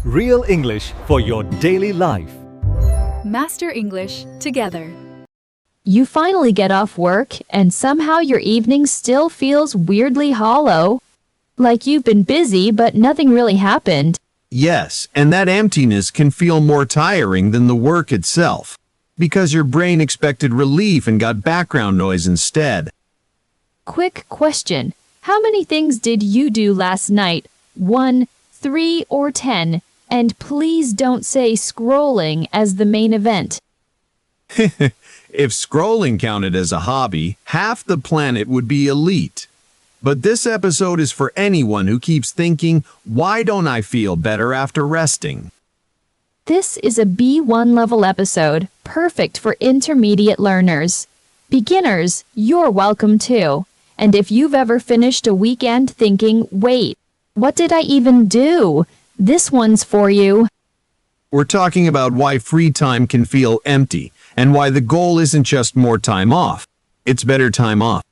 Real English for your daily life. Master English together. You finally get off work and somehow your evening still feels weirdly hollow. Like you've been busy but nothing really happened. Yes, and that emptiness can feel more tiring than the work itself, because your brain expected relief and got background noise instead. Quick question. How many things did you do last night? 1, 3, or 10? And please don't say scrolling as the main event. If scrolling counted as a hobby, half the planet would be elite. But this episode is for anyone who keeps thinking, why don't I feel better after resting? This is a B1 level episode, perfect for intermediate learners. Beginners, you're welcome too. And if you've ever finished a weekend thinking, wait, what did I even do? This one's for you. We're talking about why free time can feel empty, and why the goal isn't just more time off. It's better time off.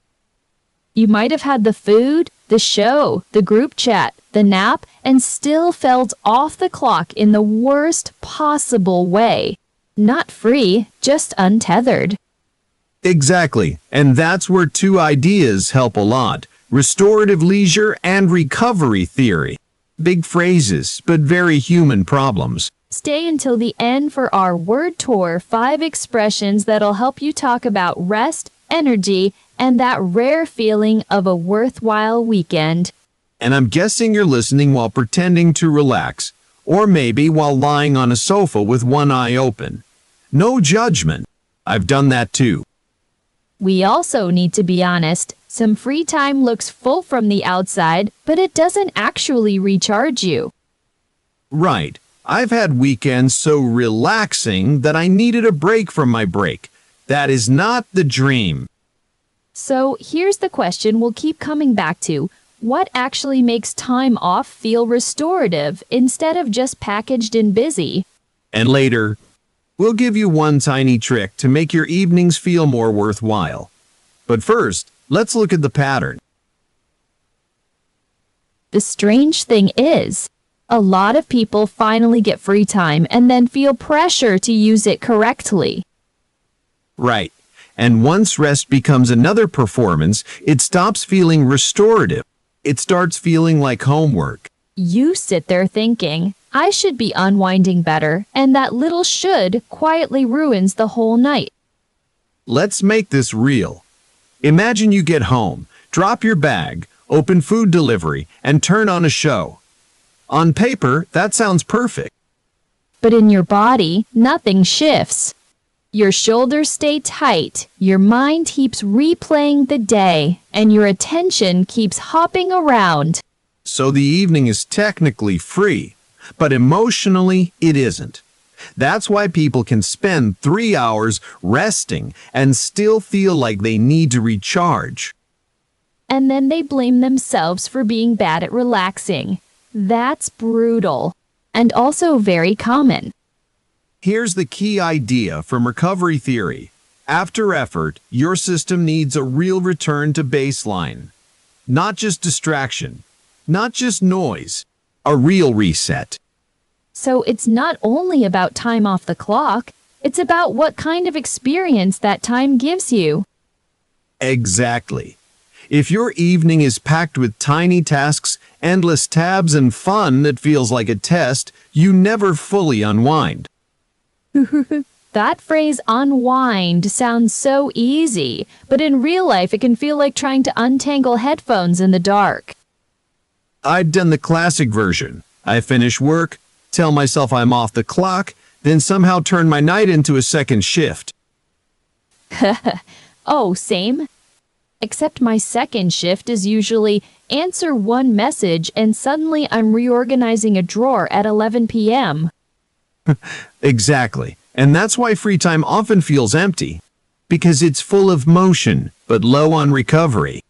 You might have had the food, the show, the group chat, the nap, and still felt off the clock in the worst possible way. Not free, just untethered. Exactly, and that's where two ideas help a lot: restorative leisure and recovery theory. Big phrases, but very human problems. Stay until the end for our word tour, 5 expressions that'll help you talk about rest, energy, and that rare feeling of a worthwhile weekend. And I'm guessing you're listening while pretending to relax, or maybe while lying on a sofa with one eye open. No judgment. I've done that too. We also need to be honest. Some free time looks full from the outside, but it doesn't actually recharge you. Right. I've had weekends so relaxing that I needed a break from my break. That is not the dream. So here's the question we'll keep coming back to. What actually makes time off feel restorative instead of just packaged and busy? And later, we'll give you one tiny trick to make your evenings feel more worthwhile. But first, let's look at the pattern. The strange thing is, a lot of people finally get free time and then feel pressure to use it correctly. Right. And once rest becomes another performance, it stops feeling restorative. It starts feeling like homework. You sit there thinking, I should be unwinding better, and that little should quietly ruins the whole night. Let's make this real. Imagine you get home, drop your bag, open food delivery, and turn on a show. On paper, that sounds perfect. But in your body, nothing shifts. Your shoulders stay tight, your mind keeps replaying the day, and your attention keeps hopping around. So the evening is technically free, but emotionally it isn't. That's why people can spend 3 hours resting and still feel like they need to recharge. And then they blame themselves for being bad at relaxing. That's brutal, and also very common. Here's the key idea from recovery theory. After effort, your system needs a real return to baseline. Not just distraction, not just noise, a real reset. So it's not only about time off the clock, it's about what kind of experience that time gives you. Exactly. If your evening is packed with tiny tasks, endless tabs, and fun that feels like a test, you never fully unwind. That phrase unwind sounds so easy, but in real life it can feel like trying to untangle headphones in the dark. I'd done the classic version. I finish work, tell myself I'm off the clock, then somehow turn my night into a second shift. Oh, same. Except my second shift is usually answer one message and suddenly I'm reorganizing a drawer at 11 p.m. Exactly. And that's why free time often feels empty. Because it's full of motion, but low on recovery.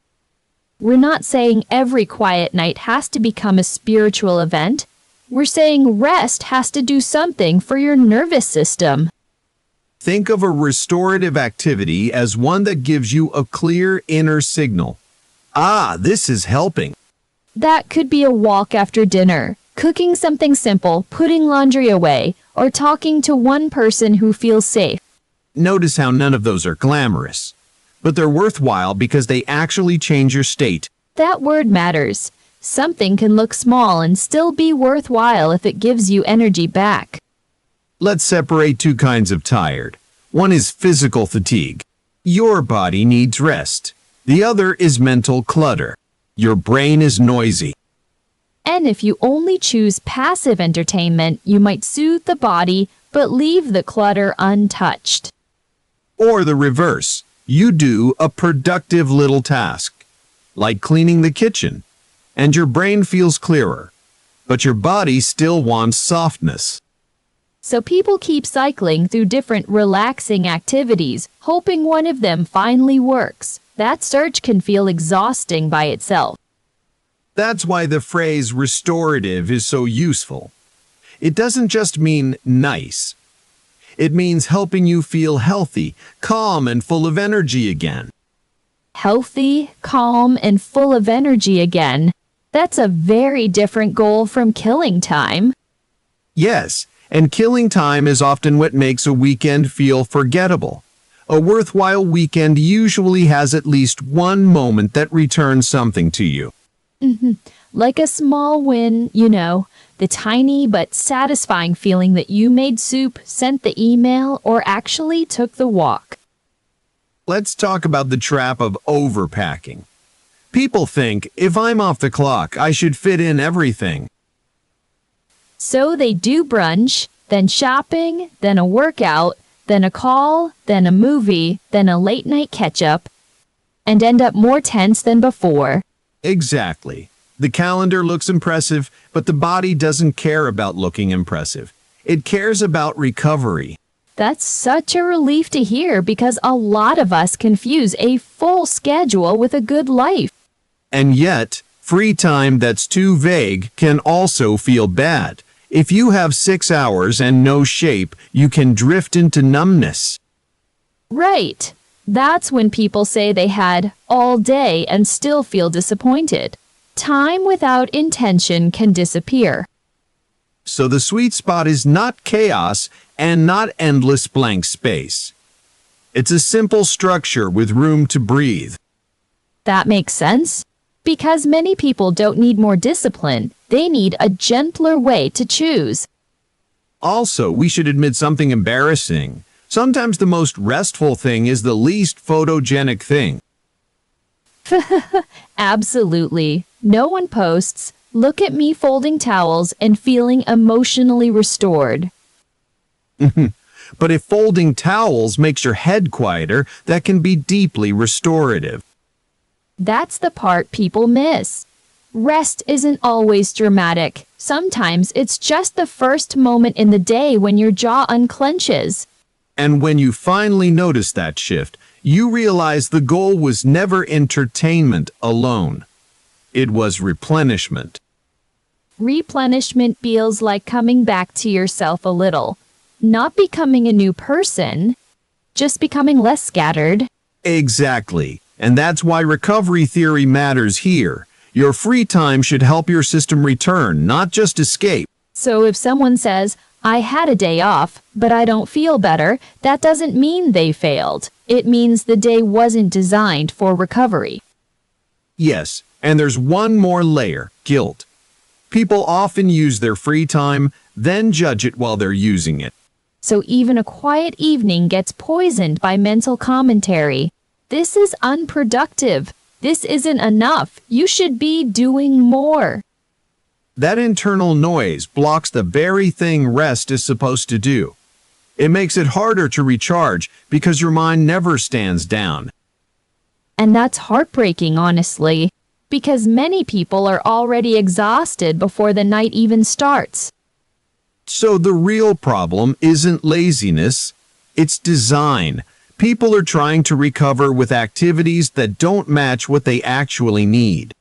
We're not saying every quiet night has to become a spiritual event. We're saying rest has to do something for your nervous system. Think of a restorative activity as one that gives you a clear inner signal. Ah, this is helping. That could be a walk after dinner, Cooking something simple, putting laundry away, or talking to one person who feels safe. Notice how none of those are glamorous, but they're worthwhile because they actually change your state. That word matters. Something can look small and still be worthwhile if it gives you energy back. Let's separate two kinds of tired. One is physical fatigue. Your body needs rest. The other is mental clutter. Your brain is noisy. And if you only choose passive entertainment, you might soothe the body but leave the clutter untouched. Or the reverse. You do a productive little task, like cleaning the kitchen, and your brain feels clearer, but your body still wants softness. So people keep cycling through different relaxing activities, hoping one of them finally works. That search can feel exhausting by itself. That's why the phrase restorative is so useful. It doesn't just mean nice. It means helping you feel healthy, calm, and full of energy again. Healthy, calm, and full of energy again. That's a very different goal from killing time. Yes, and killing time is often what makes a weekend feel forgettable. A worthwhile weekend usually has at least one moment that returns something to you. Like a small win, the tiny but satisfying feeling that you made soup, sent the email, or actually took the walk. Let's talk about the trap of overpacking. People think, if I'm off the clock, I should fit in everything. So they do brunch, then shopping, then a workout, then a call, then a movie, then a late night catch-up, and end up more tense than before. Exactly. The calendar looks impressive, but the body doesn't care about looking impressive. It cares about recovery. That's such a relief to hear because a lot of us confuse a full schedule with a good life. And yet, free time that's too vague can also feel bad. If you have 6 hours and no shape, you can drift into numbness. Right. That's when people say they had all day and still feel disappointed. Time without intention can disappear. So the sweet spot is not chaos and not endless blank space. It's a simple structure with room to breathe. That makes sense. Because many people don't need more discipline, they need a gentler way to choose. Also, we should admit something embarrassing. Sometimes the most restful thing is the least photogenic thing. Absolutely. No one posts, "Look at me folding towels and feeling emotionally restored." But if folding towels makes your head quieter, that can be deeply restorative. That's the part people miss. Rest isn't always dramatic. Sometimes it's just the first moment in the day when your jaw unclenches. And when you finally notice that shift, you realize the goal was never entertainment alone. It was replenishment. Replenishment feels like coming back to yourself a little. Not becoming a new person, just becoming less scattered. Exactly. And that's why recovery theory matters here. Your free time should help your system return, not just escape. So if someone says, "I had a day off, but I don't feel better," that doesn't mean they failed. It means the day wasn't designed for recovery. Yes, and there's one more layer, guilt. People often use their free time, then judge it while they're using it. So even a quiet evening gets poisoned by mental commentary. This is unproductive. This isn't enough. You should be doing more. That internal noise blocks the very thing rest is supposed to do. It makes it harder to recharge because your mind never stands down. And that's heartbreaking, honestly, because many people are already exhausted before the night even starts. So the real problem isn't laziness, it's design. People are trying to recover with activities that don't match what they actually need.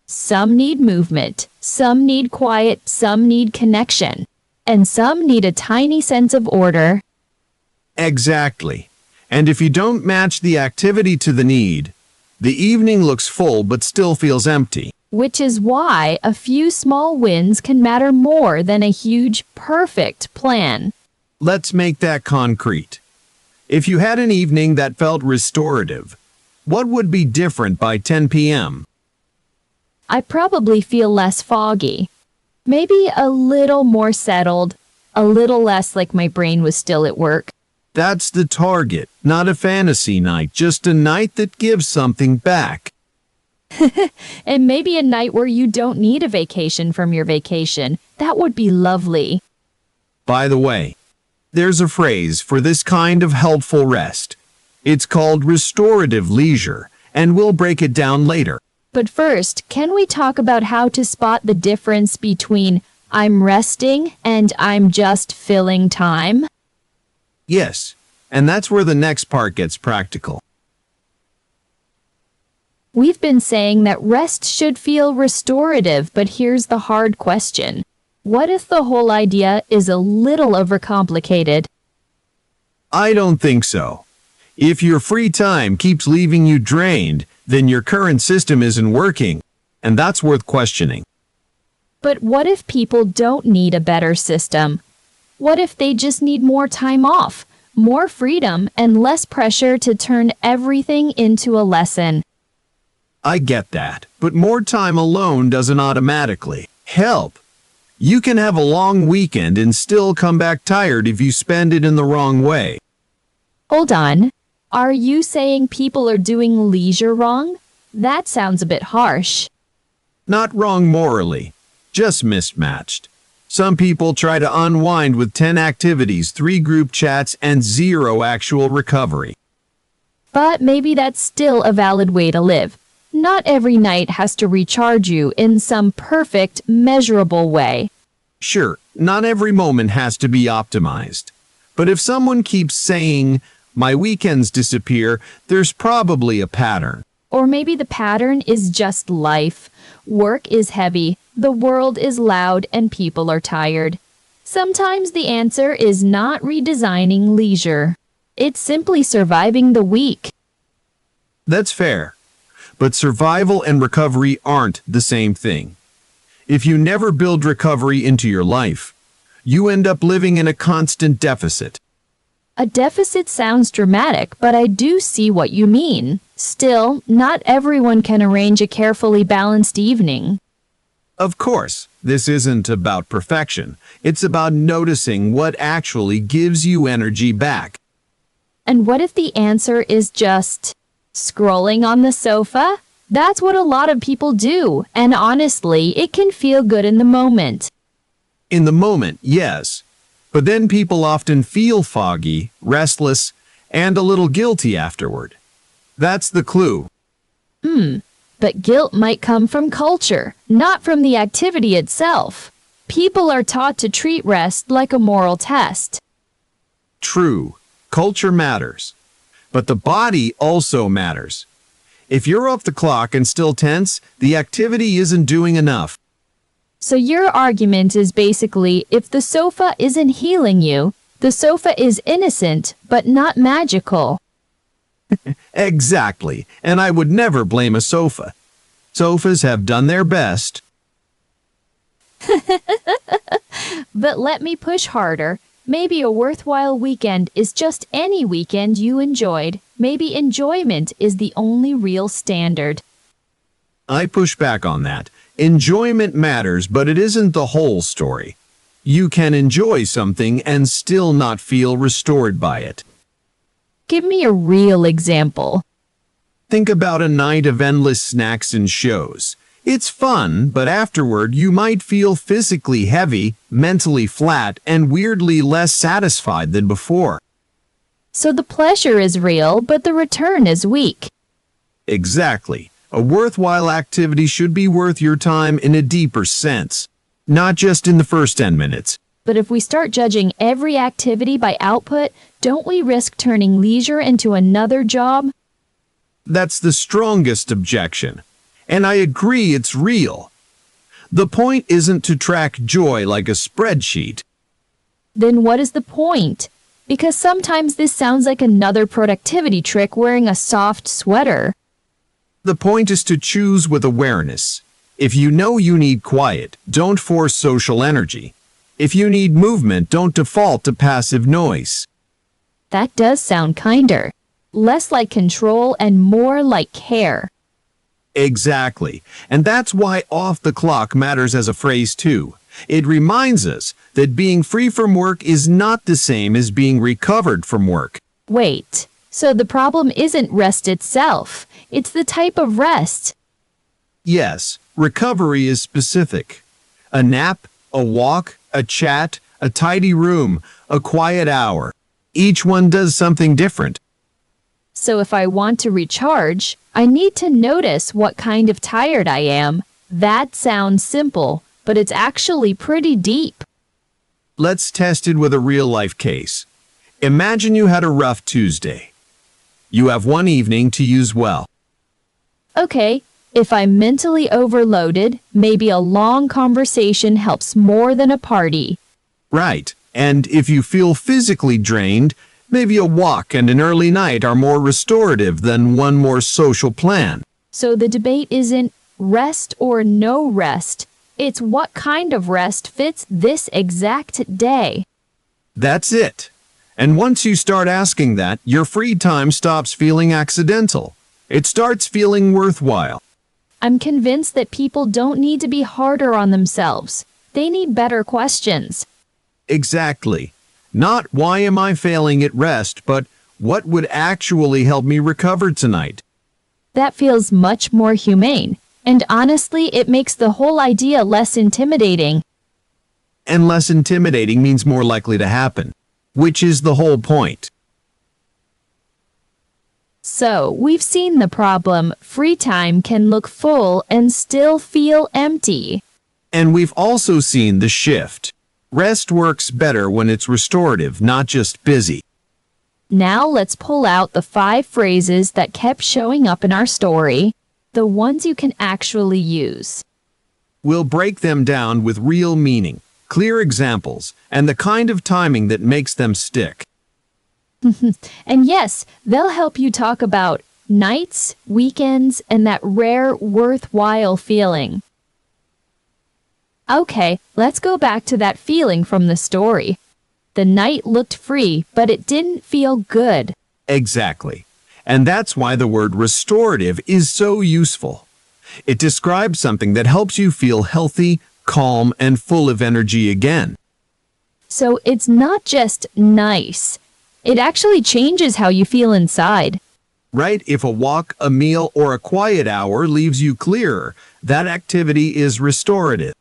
Some need movement, some need quiet, some need connection, and some need a tiny sense of order. Exactly. And if you don't match the activity to the need, the evening looks full but still feels empty. Which is why a few small wins can matter more than a huge, perfect plan. Let's make that concrete. If you had an evening that felt restorative, what would be different by 10 p.m.? I probably feel less foggy. Maybe a little more settled, a little less like my brain was still at work. That's the target, not a fantasy night, just a night that gives something back. And maybe a night where you don't need a vacation from your vacation. That would be lovely. By the way, there's a phrase for this kind of helpful rest. It's called restorative leisure, and we'll break it down later. But first, can we talk about how to spot the difference between I'm resting and I'm just filling time? Yes, and that's where the next part gets practical. We've been saying that rest should feel restorative, but here's the hard question. What if the whole idea is a little overcomplicated? I don't think so. If your free time keeps leaving you drained, then your current system isn't working, and that's worth questioning. But what if people don't need a better system? What if they just need more time off, more freedom, and less pressure to turn everything into a lesson? I get that, but more time alone doesn't automatically help. You can have a long weekend and still come back tired if you spend it in the wrong way. Hold on. Are you saying people are doing leisure wrong? That sounds a bit harsh. Not wrong morally, just mismatched. Some people try to unwind with 10 activities, 3 group chats, and 0 actual recovery. But maybe that's still a valid way to live. Not every night has to recharge you in some perfect, measurable way. Sure, not every moment has to be optimized. But if someone keeps saying, "My weekends disappear," there's probably a pattern. Or maybe the pattern is just life. Work is heavy, the world is loud, and people are tired. Sometimes the answer is not redesigning leisure. It's simply surviving the week. That's fair. But survival and recovery aren't the same thing. If you never build recovery into your life, you end up living in a constant deficit. A deficit sounds dramatic, but I do see what you mean. Still, not everyone can arrange a carefully balanced evening. Of course, this isn't about perfection. It's about noticing what actually gives you energy back. And what if the answer is just scrolling on the sofa? That's what a lot of people do, and honestly, it can feel good in the moment. In the moment, yes. But then people often feel foggy, restless, and a little guilty afterward. That's the clue. But guilt might come from culture, not from the activity itself. People are taught to treat rest like a moral test. True, culture matters. But the body also matters. If you're off the clock and still tense, the activity isn't doing enough. So your argument is basically, if the sofa isn't healing you, the sofa is innocent, but not magical. Exactly, and I would never blame a sofa. Sofas have done their best. But let me push harder. Maybe a worthwhile weekend is just any weekend you enjoyed. Maybe enjoyment is the only real standard. I push back on that. Enjoyment matters, but it isn't the whole story. You can enjoy something and still not feel restored by it. Give me a real example. Think about a night of endless snacks and shows. It's fun, but afterward you might feel physically heavy, mentally flat, and weirdly less satisfied than before. So the pleasure is real, but the return is weak. Exactly. A worthwhile activity should be worth your time in a deeper sense, not just in the first 10 minutes. But if we start judging every activity by output, don't we risk turning leisure into another job? That's the strongest objection. And I agree it's real. The point isn't to track joy like a spreadsheet. Then what is the point? Because sometimes this sounds like another productivity trick wearing a soft sweater. The point is to choose with awareness. If you know you need quiet, don't force social energy. If you need movement, don't default to passive noise. That does sound kinder. Less like control and more like care. Exactly. And that's why off the clock matters as a phrase too. It reminds us that being free from work is not the same as being recovered from work. Wait, so the problem isn't rest itself. It's the type of rest. Yes, recovery is specific. A nap, a walk, a chat, a tidy room, a quiet hour. Each one does something different. So if I want to recharge, I need to notice what kind of tired I am. That sounds simple, but it's actually pretty deep. Let's test it with a real-life case. Imagine you had a rough Tuesday. You have one evening to use well. Okay, if I'm mentally overloaded, maybe a long conversation helps more than a party. Right. And if you feel physically drained, maybe a walk and an early night are more restorative than one more social plan. So the debate isn't rest or no rest. It's what kind of rest fits this exact day. That's it. And once you start asking that, your free time stops feeling accidental. It starts feeling worthwhile. I'm convinced that people don't need to be harder on themselves. They need better questions. Exactly. Not why am I failing at rest, but what would actually help me recover tonight? That feels much more humane. And honestly, it makes the whole idea less intimidating. And less intimidating means more likely to happen, which is the whole point. So, we've seen the problem. Free time can look full and still feel empty. And we've also seen the shift. Rest works better when it's restorative, not just busy. Now let's pull out the 5 phrases that kept showing up in our story, the ones you can actually use. We'll break them down with real meaning, clear examples, and the kind of timing that makes them stick. And yes, they'll help you talk about nights, weekends, and that rare, worthwhile feeling. Okay, let's go back to that feeling from the story. The night looked free, but it didn't feel good. Exactly. And that's why the word restorative is so useful. It describes something that helps you feel healthy, calm, and full of energy again. So it's not just nice. It actually changes how you feel inside. Right? If a walk, a meal, or a quiet hour leaves you clearer, that activity is restorative.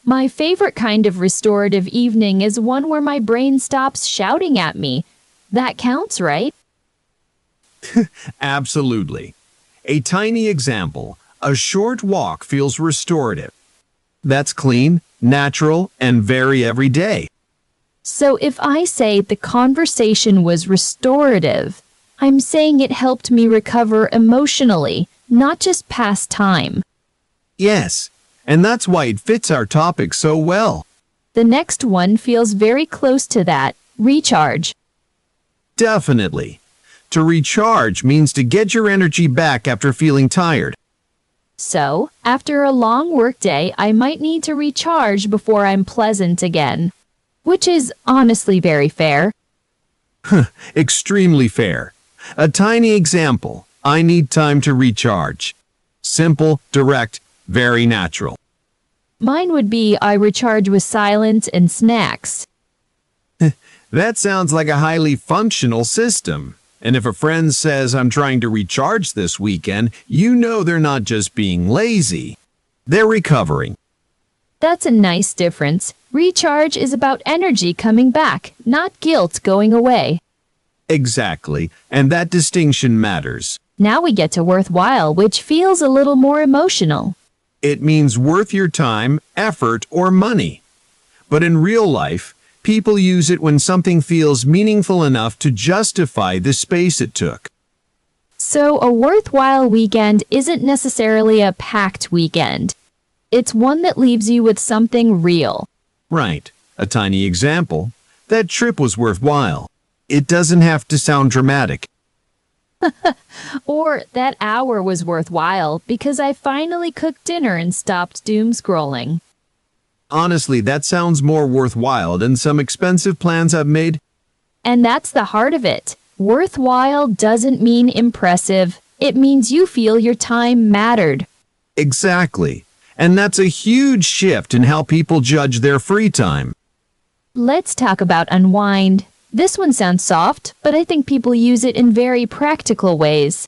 My favorite kind of restorative evening is one where my brain stops shouting at me. That counts, right? Absolutely. A tiny example, a short walk feels restorative. That's clean, natural, and very everyday. So if I say the conversation was restorative, I'm saying it helped me recover emotionally, not just pass time. Yes, and that's why it fits our topic so well. The next one feels very close to that, recharge. Definitely. To recharge means to get your energy back after feeling tired. So, after a long workday, I might need to recharge before I'm pleasant again. Which is honestly very fair. Extremely fair. A tiny example. I need time to recharge. Simple, direct, very natural. Mine would be I recharge with silence and snacks. That sounds like a highly functional system. And if a friend says I'm trying to recharge this weekend, you know they're not just being lazy. They're recovering. That's a nice difference. Recharge is about energy coming back, not guilt going away. Exactly, and that distinction matters. Now we get to worthwhile, which feels a little more emotional. It means worth your time, effort, or money. But in real life, people use it when something feels meaningful enough to justify the space it took. So a worthwhile weekend isn't necessarily a packed weekend. It's one that leaves you with something real. Right. A tiny example. That trip was worthwhile. It doesn't have to sound dramatic. Or that hour was worthwhile because I finally cooked dinner and stopped doom scrolling. Honestly, that sounds more worthwhile than some expensive plans I've made. And that's the heart of it. Worthwhile doesn't mean impressive. It means you feel your time mattered. Exactly. And that's a huge shift in how people judge their free time. Let's talk about unwind. This one sounds soft, but I think people use it in very practical ways.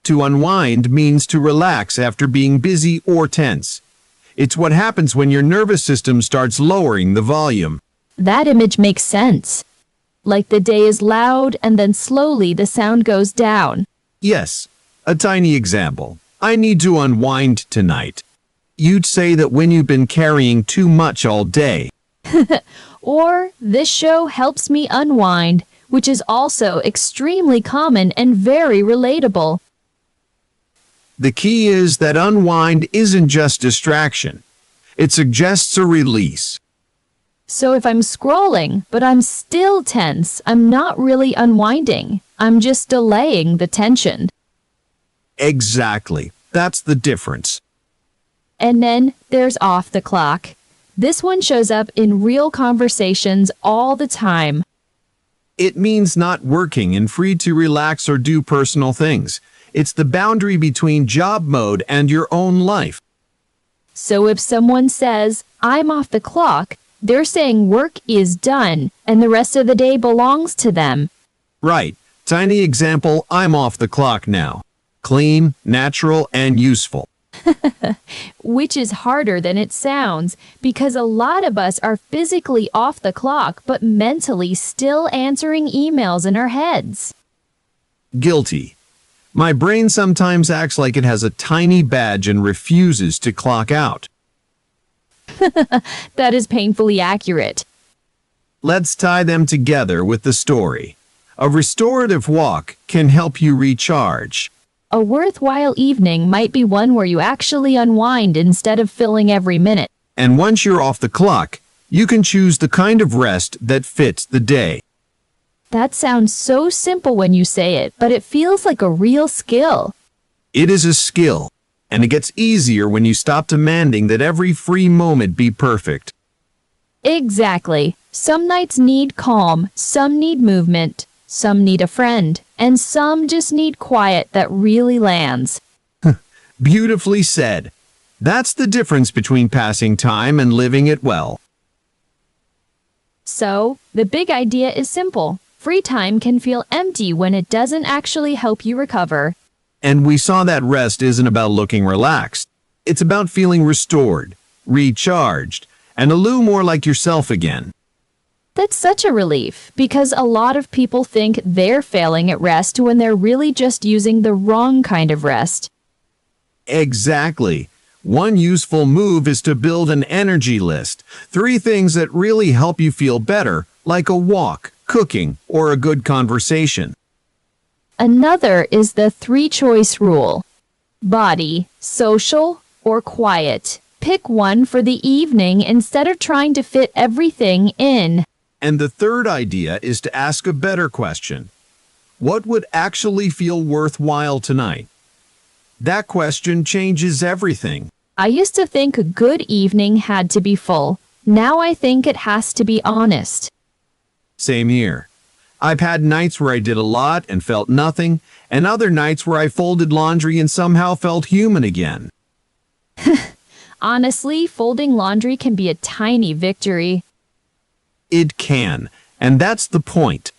To unwind means to relax after being busy or tense. It's what happens when your nervous system starts lowering the volume. That image makes sense. Like the day is loud and then slowly the sound goes down. Yes, a tiny example. I need to unwind tonight. You'd say that when you've been carrying too much all day. Or, this show helps me unwind, which is also extremely common and very relatable. The key is that unwind isn't just distraction. It suggests a release. So if I'm scrolling, but I'm still tense, I'm not really unwinding. I'm just delaying the tension. Exactly. That's the difference. And then there's off the clock. This one shows up in real conversations all the time. It means not working and free to relax or do personal things. It's the boundary between job mode and your own life. So if someone says, I'm off the clock, they're saying work is done and the rest of the day belongs to them. Right. Tiny example, I'm off the clock now. Clean, natural, and useful. Which is harder than it sounds because a lot of us are physically off the clock but mentally still answering emails in our heads. Guilty. My brain sometimes acts like it has a tiny badge and refuses to clock out. That is painfully accurate. Let's tie them together with the story. A restorative walk can help you recharge. A worthwhile evening might be one where you actually unwind instead of filling every minute. And once you're off the clock, you can choose the kind of rest that fits the day. That sounds so simple when you say it, but it feels like a real skill. It is a skill, and it gets easier when you stop demanding that every free moment be perfect. Exactly. Some nights need calm, some need movement, some need a friend, and some just need quiet that really lands. Beautifully said. That's the difference between passing time and living it well. So, the big idea is simple. Free time can feel empty when it doesn't actually help you recover. And we saw that rest isn't about looking relaxed. It's about feeling restored, recharged, and a little more like yourself again. That's such a relief, because a lot of people think they're failing at rest when they're really just using the wrong kind of rest. Exactly. One useful move is to build an energy list. 3 things that really help you feel better, like a walk, cooking, or a good conversation. Another is the 3-choice rule. Body, social, or quiet. Pick one for the evening instead of trying to fit everything in. And the third idea is to ask a better question. What would actually feel worthwhile tonight? That question changes everything. I used to think a good evening had to be full. Now I think it has to be honest. Same here. I've had nights where I did a lot and felt nothing, and other nights where I folded laundry and somehow felt human again. Honestly, folding laundry can be a tiny victory. It can, and that's the point.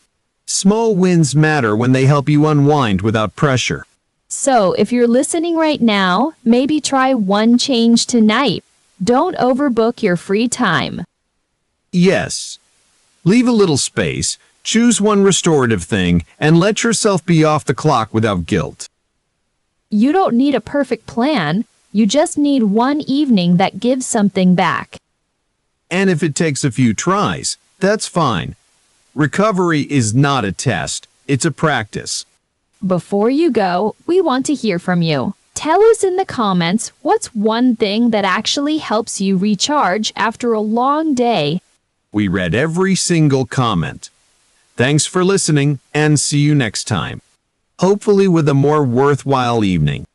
Small wins matter when they help you unwind without pressure. So, if you're listening right now, maybe try one change tonight. Don't overbook your free time. Yes. Leave a little space, choose one restorative thing, and let yourself be off the clock without guilt. You don't need a perfect plan. You just need one evening that gives something back. And if it takes a few tries, that's fine. Recovery is not a test, it's a practice. Before you go, we want to hear from you. Tell us in the comments what's one thing that actually helps you recharge after a long day. We read every single comment. Thanks for listening, and see you next time. hopefully with a more worthwhile evening.